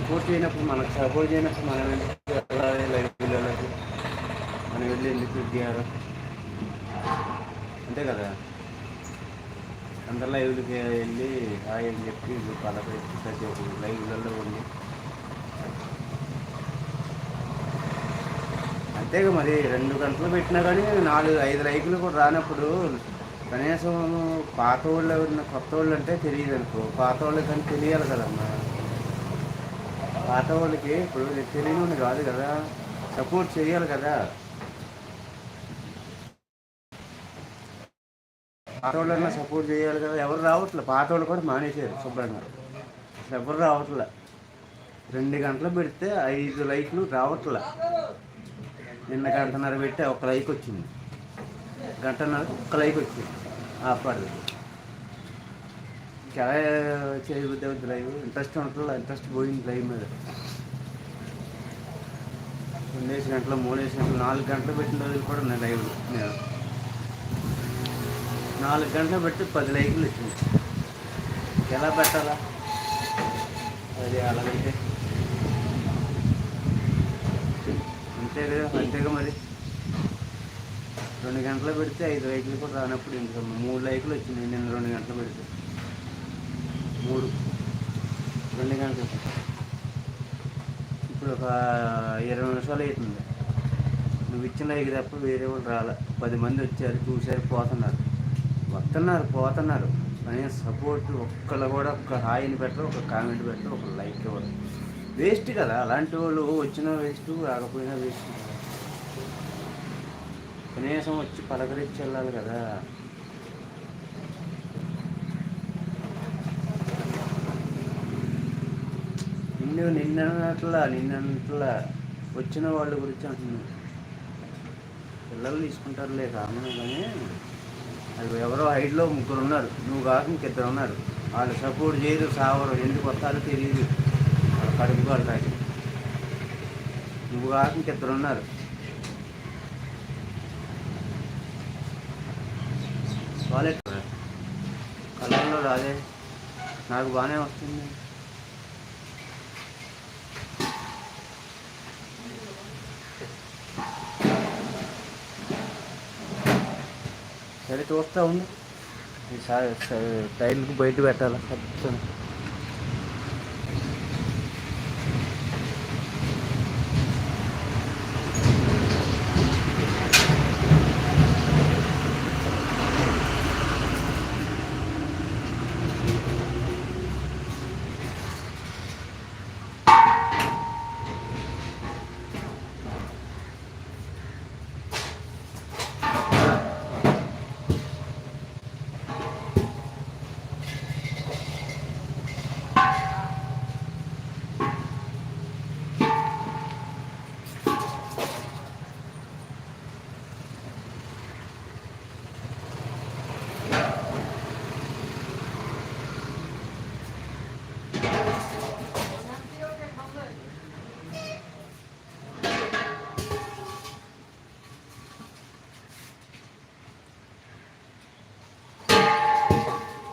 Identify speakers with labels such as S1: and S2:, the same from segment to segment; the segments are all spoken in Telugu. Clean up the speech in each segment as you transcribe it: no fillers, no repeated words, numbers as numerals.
S1: మనకు సపోర్ట్ చేయనప్పుడు మనం ఎందుకు వెళ్ళాలి లైవ్ పిల్లలకి? మనం వెళ్ళి ఎందుకు ఇవ్వాలి? అంతే కదా. అందరు లైవ్లకి వెళ్ళి హాయ్ అని చెప్పి పలకరించి కాసేపు లైవ్లలో ఉండి అంతేగా. మరి 2 గంటలు పెట్టినా కానీ 4-5 లైకులు కూడా రానప్పుడు కనీసం పాత వాళ్ళు ఎవరిన కొత్త వాళ్ళు అంటే తెలియదు అనుకో, పాత వాళ్ళకి కానీ తెలియాలి కదమ్మా. పాత వాళ్ళకి ఇప్పుడు తెలియని కాదు కదా, సపోర్ట్ చేయాలి కదా. పాత వాళ్ళన్నా సపోర్ట్ చేయాలి కదా. ఎవరు రావట్లే, పాత వాళ్ళు కూడా మానేసారు శుభ్రంగా, ఎవరు రావట్లే. 2 గంటలు పెడితే 5 లైకులు రావట్లే. నిన్న గంటన్నర పెట్టి 1 లైక్ వచ్చింది, గంటన్నరకు 1 లైక్ వచ్చింది. ఆపడు చాలా చేయబుద్ది అవుతుంది లైవ్. ఇంట్రెస్ట్ ఉంటుంది, ఇంట్రెస్ట్ పోయింది లైవ్ మీద. 2 గంటలు 3 గంటలు 4 గంటలు పెట్టిన రోజులు కూడా ఉన్నాయి లైవ్. నేను 4 గంటలు పెట్టి 10 లైకులు వచ్చింది. ఎలా పెట్టాలా అది? అలాగైతే అంతేగా మరి. 2 గంటలు పెడితే 5 లైకులు కూడా రానప్పుడు ఇంకా 3 లైకులు వచ్చింది నేను 2 గంటలు పెడితే. 2 గంటలు ఇప్పుడు ఒక 20 నిమిషాలు అవుతుంది. నువ్వు ఇచ్చిన లైక్ తప్ప వేరే వాళ్ళు రాలే. 10 మంది వచ్చారు, చూసారు, పోతున్నారు. కానీ సపోర్ట్ ఒక్కళ్ళు కూడా ఒక్క హాయిని పెట్టరు, ఒక కామెంట్ పెట్టరు, ఒక లైక్ ఇవ్వరు. వేస్ట్ కదా. అలాంటి వాళ్ళు వచ్చినా వేస్ట్, రాకపోయినా వేస్ట్. కనీసం వచ్చి పలకరించి వెళ్ళాలి కదా. నిన్నట్లా వచ్చిన వాళ్ళ గురించి అంటున్నాను. పిల్లలు తీసుకుంటారులే కామన్, కానీ అది ఎవరో హైట్లో 3 ఉన్నారు, నువ్వు కాక ఇంకిద్దరు ఉన్నారు. వాళ్ళు సపోర్ట్ చేయరు, సావరు. ఎందుకు వస్తారో తెలియదు, వాళ్ళ కడుపు వాళ్ళకి. నువ్వు కాక ఇంకిద్దరు ఉన్నారు. వాళ్ళే కలర్లో రాదే, నాకు బాగానే వస్తుంది. సరే చూస్తా ఉంది. ఈసారి టైర్లకు బయట పెట్టాలి చెప్తాను.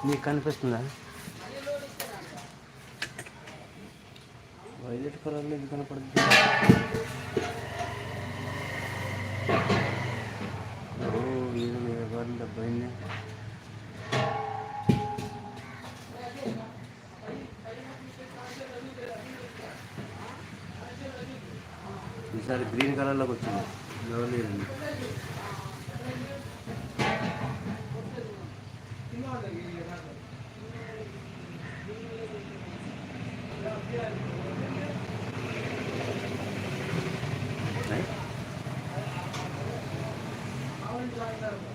S1: నీకు కనిపిస్తుందా? వైలెట్ కలర్లో ఇది కనపడుతుంది. డబ్బాయింది. ఈసారి గ్రీన్ కలర్లోకి వచ్చింది. లేదండి,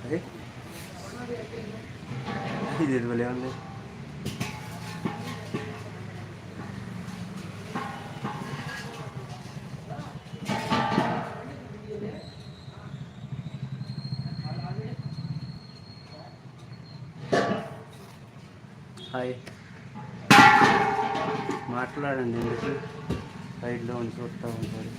S1: అదే ఇది భలే ఉంది. హాయ్, మాట్లాడండి, ఎందుకు సైడ్లో ఉంచి చూస్తూ ఉంటారు.